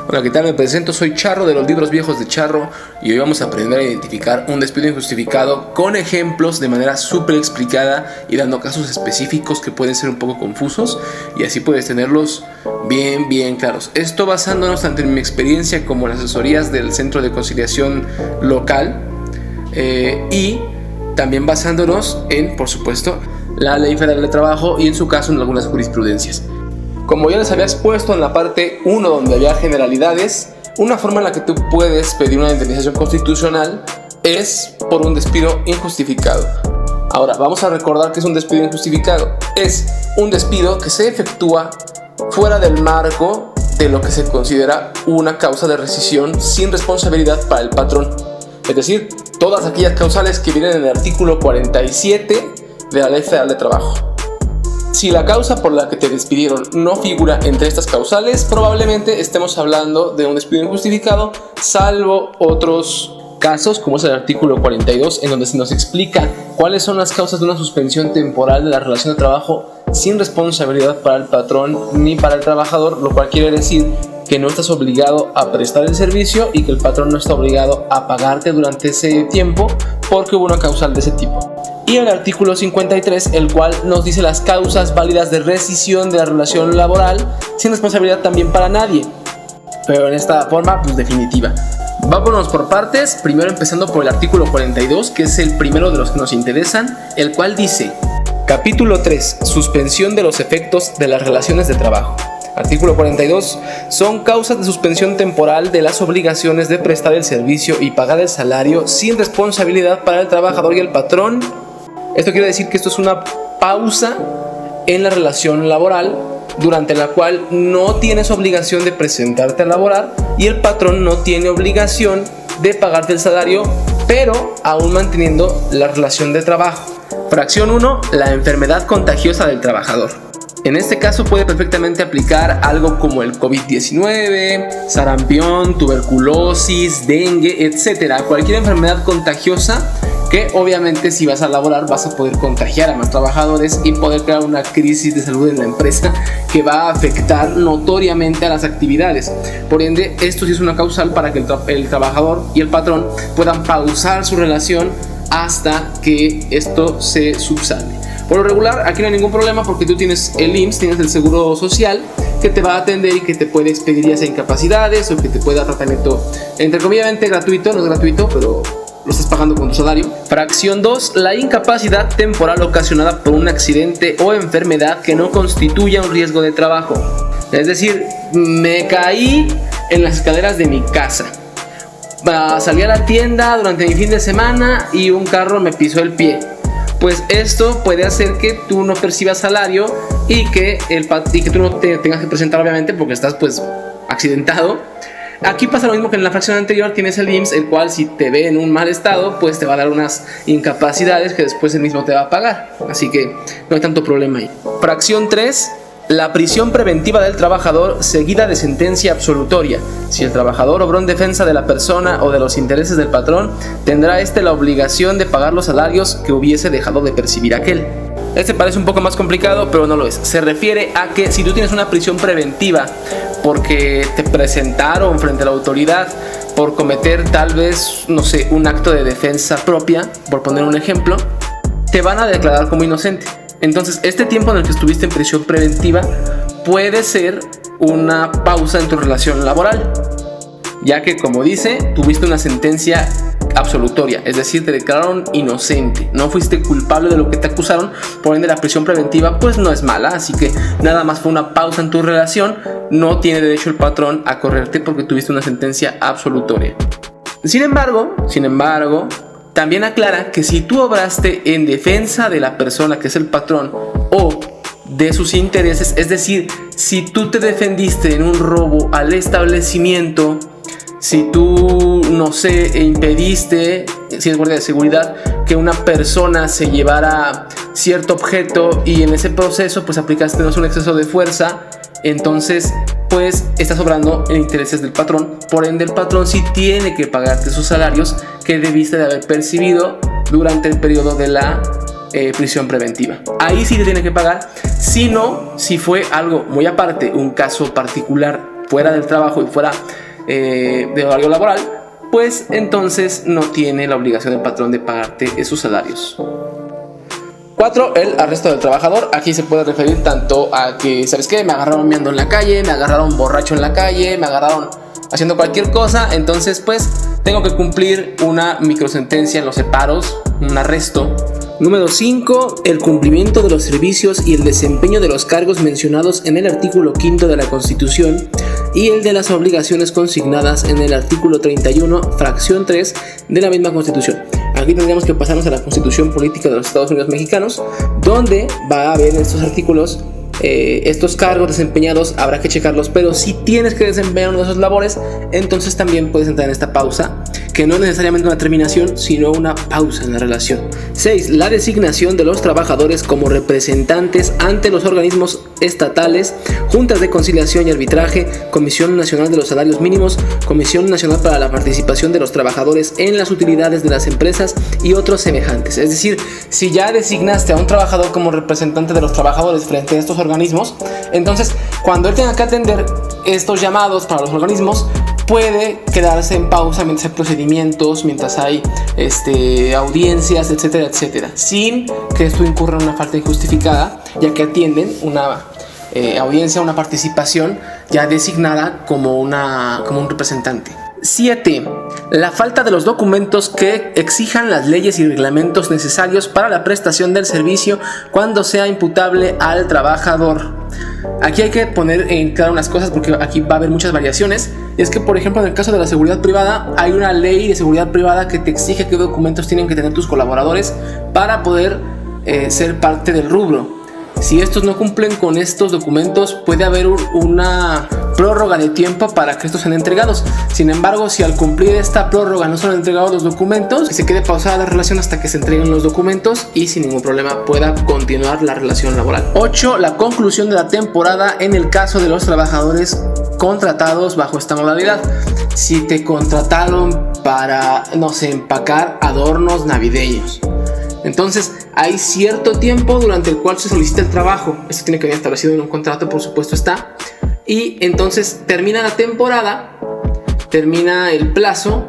Hola, ¿qué tal? Me presento, soy Charro de los libros viejos de Charro y hoy vamos a aprender a identificar un despido injustificado con ejemplos de manera súper explicada y dando casos específicos que pueden ser un poco confusos y así puedes tenerlos bien claros. Esto basándonos tanto en mi experiencia como en las asesorías del Centro de Conciliación local y también basándonos en, por supuesto, la Ley Federal de Trabajo y en su caso en algunas jurisprudencias. Como ya les había expuesto en la parte 1 donde había generalidades, una forma en la que tú puedes pedir una indemnización constitucional es por un despido injustificado. Ahora, vamos a recordar que es un despido injustificado. Es un despido que se efectúa fuera del marco de lo que se considera una causa de rescisión sin responsabilidad para el patrón. Es decir, todas aquellas causales que vienen en el artículo 47 de la Ley Federal de Trabajo. Si la causa por la que te despidieron no figura entre estas causales, probablemente estemos hablando de un despido injustificado, salvo otros casos, como es el artículo 42, en donde se nos explica cuáles son las causas de una suspensión temporal de la relación de trabajo sin responsabilidad para el patrón ni para el trabajador, lo cual quiere decir que no estás obligado a prestar el servicio y que el patrón no está obligado a pagarte durante ese tiempo porque hubo una causal de ese tipo. Y el artículo 53, el cual nos dice las causas válidas de rescisión de la relación laboral sin responsabilidad también para nadie, pero en esta forma pues definitiva. Vámonos por partes, primero empezando por el artículo 42, que es el primero de los que nos interesan, el cual dice: capítulo 3, suspensión de los efectos de las relaciones de trabajo. Artículo 42. Son causas de suspensión temporal de las obligaciones de prestar el servicio y pagar el salario sin responsabilidad para el trabajador y el patrón. Esto quiere decir que esto es una pausa en la relación laboral durante la cual no tienes obligación de presentarte a laborar y el patrón no tiene obligación de pagarte el salario, pero aún manteniendo la relación de trabajo. Fracción 1. La enfermedad contagiosa del trabajador. En este caso puede perfectamente aplicar algo como el COVID-19, sarampión, tuberculosis, dengue, etc. Cualquier enfermedad contagiosa que obviamente si vas a laborar vas a poder contagiar a más trabajadores y poder crear una crisis de salud en la empresa que va a afectar notoriamente a las actividades. Por ende, esto sí es una causal para que el trabajador y el patrón puedan pausar su relación hasta que esto se subsane. Por lo regular, aquí no hay ningún problema porque tú tienes el IMSS, tienes el Seguro Social que te va a atender y que te puede expedir ya sea incapacidades o que te pueda dar tratamiento entre comillas gratuito, no es gratuito, pero lo estás pagando con tu salario. Fracción 2. La incapacidad temporal ocasionada por un accidente o enfermedad que no constituya un riesgo de trabajo. Es decir, me caí en las escaleras de mi casa. Salí a la tienda durante mi fin de semana y un carro me pisó el pie. Pues esto puede hacer que tú no percibas salario y que tú no te tengas que presentar obviamente porque estás pues accidentado. Aquí pasa lo mismo que en la fracción anterior, tienes el IMSS, el cual si te ve en un mal estado pues te va a dar unas incapacidades que después él mismo te va a pagar, así que no hay tanto problema ahí. Fracción 3. La prisión preventiva del trabajador seguida de sentencia absolutoria. Si el trabajador obró en defensa de la persona o de los intereses del patrón, tendrá la obligación de pagar los salarios que hubiese dejado de percibir aquel. Este parece un poco más complicado, pero no lo es. Se refiere a que si tú tienes una prisión preventiva porque te presentaron frente a la autoridad por cometer tal vez, no sé, un acto de defensa propia, por poner un ejemplo, te van a declarar como inocente. Entonces, este tiempo en el que estuviste en prisión preventiva puede ser una pausa en tu relación laboral, ya que, como dice, tuviste una sentencia absolutoria, es decir, te declararon inocente, no fuiste culpable de lo que te acusaron, por ende la prisión preventiva pues no es mala, así que nada más fue una pausa en tu relación, no tiene derecho el patrón a correrte porque tuviste una sentencia absolutoria. Sin embargo, también aclara que si tú obraste en defensa de la persona que es el patrón o de sus intereses, es decir, si tú te defendiste en un robo al establecimiento, si tú, no sé, impediste, si es guardia de seguridad, que una persona se llevara cierto objeto y en ese proceso pues aplicaste un exceso de fuerza, entonces pues estás obrando en intereses del patrón, por ende el patrón sí tiene que pagarte sus salarios que debiste de haber percibido durante el periodo de la prisión preventiva. Ahí sí te tiene que pagar, si no, si fue algo muy aparte, un caso particular fuera del trabajo y fuera de horario laboral, pues entonces no tiene la obligación del patrón de pagarte esos salarios. 4. El arresto del trabajador. Aquí se puede referir tanto a que, ¿sabes qué? Me agarraron meando en la calle, me agarraron borracho en la calle, me agarraron haciendo cualquier cosa, entonces pues tengo que cumplir una microsentencia en los separos, un arresto. Número 5. El cumplimiento de los servicios y el desempeño de los cargos mencionados en el artículo 5 de la Constitución y el de las obligaciones consignadas en el artículo 31, fracción 3 de la misma Constitución. Aquí tendríamos que pasarnos a la Constitución Política de los Estados Unidos Mexicanos, donde va a haber en estos artículos estos cargos desempeñados, habrá que checarlos, pero si tienes que desempeñar uno de esos labores, entonces también puedes entrar en esta pausa, que no es necesariamente una terminación, sino una pausa en la relación. 6. La designación de los trabajadores como representantes ante los organismos estatales, juntas de conciliación y arbitraje, Comisión Nacional de los Salarios Mínimos, Comisión Nacional para la Participación de los Trabajadores en las Utilidades de las Empresas y otros semejantes. Es decir, si ya designaste a un trabajador como representante de los trabajadores frente a estos organismos, entonces cuando él tenga que atender estos llamados para los organismos, puede quedarse en pausa mientras hay procedimientos, mientras hay audiencias, etcétera, etcétera, sin que esto incurra en una falta injustificada, ya que atienden una audiencia, una participación ya designada como un representante. 7. La falta de los documentos que exijan las leyes y reglamentos necesarios para la prestación del servicio cuando sea imputable al trabajador. Aquí hay que poner en claro unas cosas porque aquí va a haber muchas variaciones. Y es que, por ejemplo, en el caso de la seguridad privada, hay una ley de seguridad privada que te exige qué documentos tienen que tener tus colaboradores para poder ser parte del rubro. Si estos no cumplen con estos documentos, puede haber una prórroga de tiempo para que estos sean entregados. Sin embargo, si al cumplir esta prórroga no son entregados los documentos, que se quede pausada la relación hasta que se entreguen los documentos y sin ningún problema pueda continuar la relación laboral. 8. La conclusión de la temporada en el caso de los trabajadores contratados bajo esta modalidad. Si te contrataron para, no sé, empacar adornos navideños, entonces hay cierto tiempo durante el cual se solicita el trabajo. Esto tiene que venir establecido en un contrato, por supuesto está. Y entonces termina la temporada, termina el plazo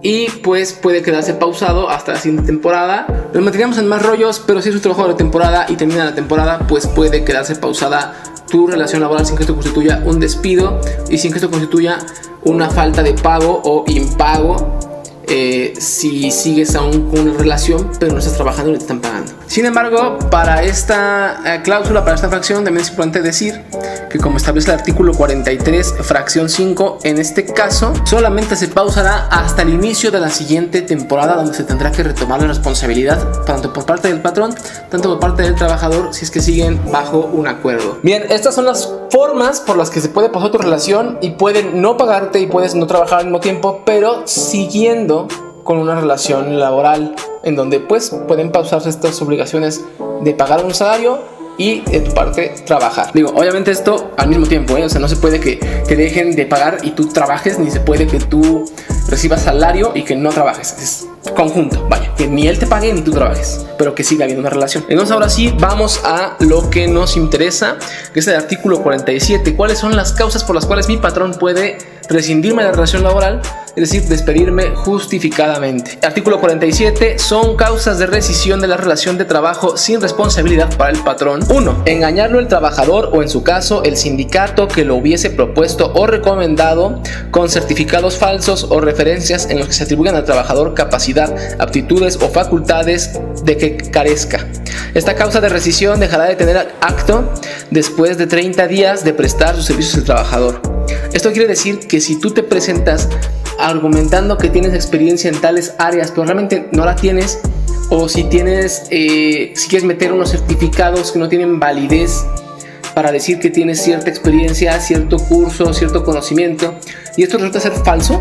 y pues puede quedarse pausado hasta la siguiente temporada. Nos meteríamos en más rollos, pero si es un trabajo de temporada y termina la temporada, pues puede quedarse pausada tu relación laboral sin que esto constituya un despido y sin que esto constituya una falta de pago o impago. Si sigues aún con una relación pero no estás trabajando y te están pagando. Sin embargo, para esta cláusula, para esta fracción, también es importante decir que, como establece el artículo 43, fracción 5, en este caso solamente se pausará hasta el inicio de la siguiente temporada, donde se tendrá que retomar la responsabilidad tanto por parte del patrón, tanto por parte del trabajador, si es que siguen bajo un acuerdo. Bien, estas son las formas por las que se puede pausar tu relación y pueden no pagarte y puedes no trabajar al mismo tiempo, pero siguiendo con una relación laboral en donde pues pueden pausarse estas obligaciones de pagar un salario y de tu parte trabajar. Digo, obviamente esto al mismo tiempo, o sea, no se puede que te dejen de pagar y tú trabajes, ni se puede que tú recibas salario y que no trabajes. Es conjunto, vaya, que ni él te pague ni tú trabajes, pero que siga habiendo una relación. Entonces ahora sí, vamos a lo que nos interesa, que es el artículo 47. ¿Cuáles son las causas por las cuales mi patrón puede rescindirme de la relación laboral? Es decir, despedirme justificadamente. Artículo 47. Son causas de rescisión de la relación de trabajo sin responsabilidad para el patrón. 1. Engañarlo el trabajador o, en su caso, el sindicato que lo hubiese propuesto o recomendado con certificados falsos o referencias en los que se atribuyan al trabajador capacidad, aptitudes o facultades de que carezca. Esta causa de rescisión dejará de tener acto después de 30 días de prestar sus servicios al trabajador. Esto quiere decir que si tú te presentas argumentando que tienes experiencia en tales áreas pero realmente no la tienes, o si tienes si quieres meter unos certificados que no tienen validez para decir que tienes cierta experiencia, cierto curso, cierto conocimiento, y esto resulta ser falso,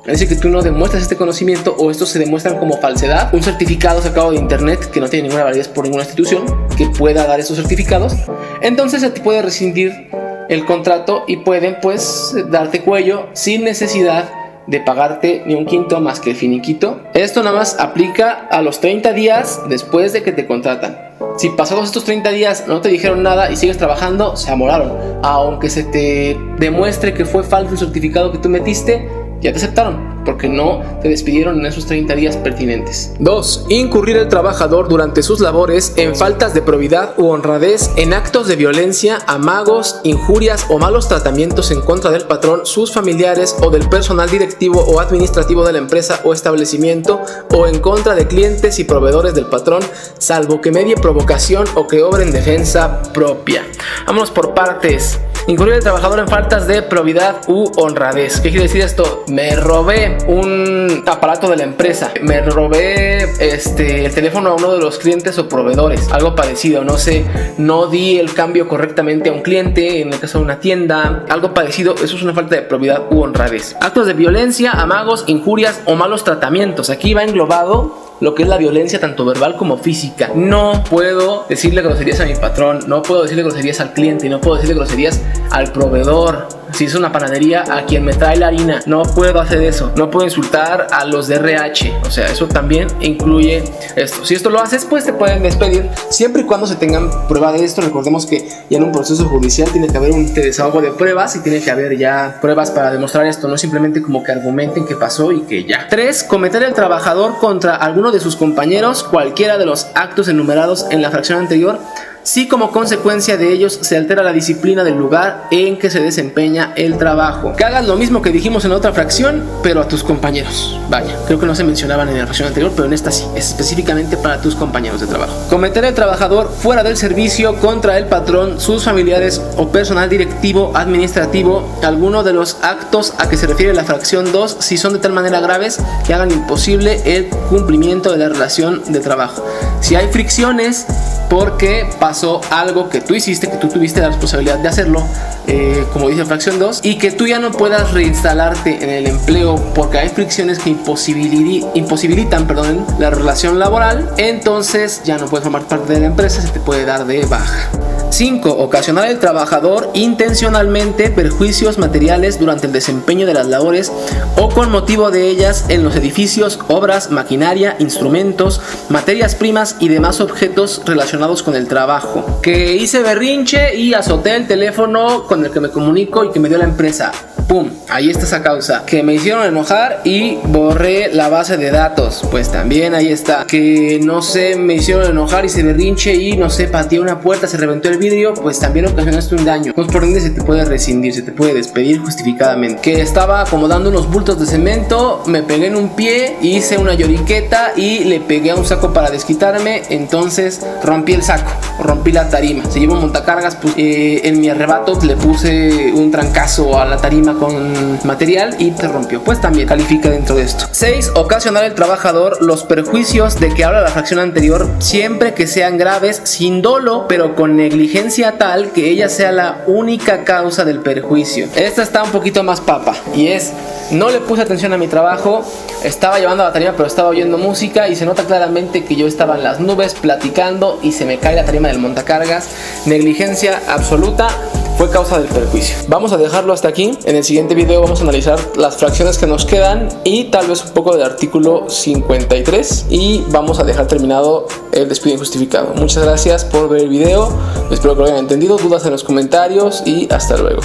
es decir, que tú no demuestras este conocimiento o estos se demuestran como falsedad, un certificado sacado de internet que no tiene ninguna validez por ninguna institución que pueda dar esos certificados, entonces se te puede rescindir el contrato y pueden pues darte cuello sin necesidad de pagarte ni un quinto más que el finiquito. Esto nada más aplica a los 30 días después de que te contratan. Si pasados estos 30 días no te dijeron nada y sigues trabajando, se amoraron. Aunque se te demuestre que fue falso el certificado que tú metiste, ya te aceptaron, porque no te despidieron en esos 30 días pertinentes. 2. Incurrir el trabajador durante sus labores en faltas de probidad u honradez, en actos de violencia, amagos, injurias o malos tratamientos en contra del patrón, sus familiares o del personal directivo o administrativo de la empresa o establecimiento, o en contra de clientes y proveedores del patrón, salvo que medie provocación o que obre en defensa propia. Vámonos por partes. Incurrir el trabajador en faltas de probidad u honradez. ¿Qué quiere decir esto? Me robé un aparato de la empresa, me robé el teléfono a uno de los clientes o proveedores, algo parecido, no sé, no di el cambio correctamente a un cliente, en el caso de una tienda, algo parecido. Eso es una falta de probidad u honradez. Actos de violencia, amagos, injurias o malos tratamientos. Aquí va englobado lo que es la violencia tanto verbal como física. No puedo decirle groserías a mi patrón, no puedo decirle groserías al cliente, no puedo decirle groserías al proveedor. Si es una panadería, a quien me trae la harina, no puedo hacer eso. No puedo insultar a los de RH, o sea, eso también incluye esto. Si esto lo haces, pues te pueden despedir, siempre y cuando se tengan prueba de esto. Recordemos que ya en un proceso judicial tiene que haber un desahogo de pruebas y tiene que haber ya pruebas para demostrar esto, no simplemente como que argumenten que pasó y que ya. 3. Cometer el trabajador contra alguno de sus compañeros cualquiera de los actos enumerados en la fracción anterior, si como consecuencia de ellos se altera la disciplina del lugar en que se desempeña el trabajo. Que hagas lo mismo que dijimos en la otra fracción, pero a tus compañeros. Vaya, creo que no se mencionaban en la fracción anterior, pero en esta sí, es específicamente para tus compañeros de trabajo. Cometer el trabajador fuera del servicio contra el patrón, sus familiares o personal directivo, administrativo, alguno de los actos a que se refiere la fracción 2, si son de tal manera graves que hagan imposible el cumplimiento de la relación de trabajo. Si hay fricciones porque pasó algo que tú hiciste, que tú tuviste la responsabilidad de hacerlo, como dice fracción 2, y que tú ya no puedas reinstalarte en el empleo porque hay fricciones que imposibilitan la relación laboral, entonces ya no puedes formar parte de la empresa, se te puede dar de baja. 5. Ocasionar al trabajador intencionalmente perjuicios materiales durante el desempeño de las labores o con motivo de ellas en los edificios, obras, maquinaria, instrumentos, materias primas y demás objetos relacionados con el trabajo. Que hice berrinche y azoté el teléfono con el que me comunico y que me dio la empresa. ¡Pum! Ahí está esa causa. Que me hicieron enojar y borré la base de datos. Pues también ahí está. Que no sé, me hicieron enojar y se berrinche y no sé, pateé una puerta, se reventó el vidrio. Pues también ocasionaste un daño. Pues por ende se te puede rescindir, se te puede despedir justificadamente. Que estaba acomodando unos bultos de cemento, me pegué en un pie, hice una lloriqueta y le pegué a un saco para desquitarme. Entonces rompí el saco, rompí la tarima. Se llevó un montacargas, pues en mi arrebato le puse un trancazo a la tarima con material y se rompió. Pues también califica dentro de esto. 6. Ocasionar al trabajador los perjuicios de que habla la fracción anterior, siempre que sean graves, sin dolo, pero con negligencia tal que ella sea la única causa del perjuicio. Esta está un poquito más papa y es: no le puse atención a mi trabajo, estaba llevando la tarima pero estaba oyendo música y se nota claramente que yo estaba en las nubes platicando y se me cae la tarima del montacargas. Negligencia absoluta, fue causa del perjuicio. Vamos a dejarlo hasta aquí. En el siguiente video vamos a analizar las fracciones que nos quedan y tal vez un poco del artículo 53 y vamos a dejar terminado el despido injustificado. Muchas gracias por ver el video, espero que lo hayan entendido, dudas en los comentarios y hasta luego.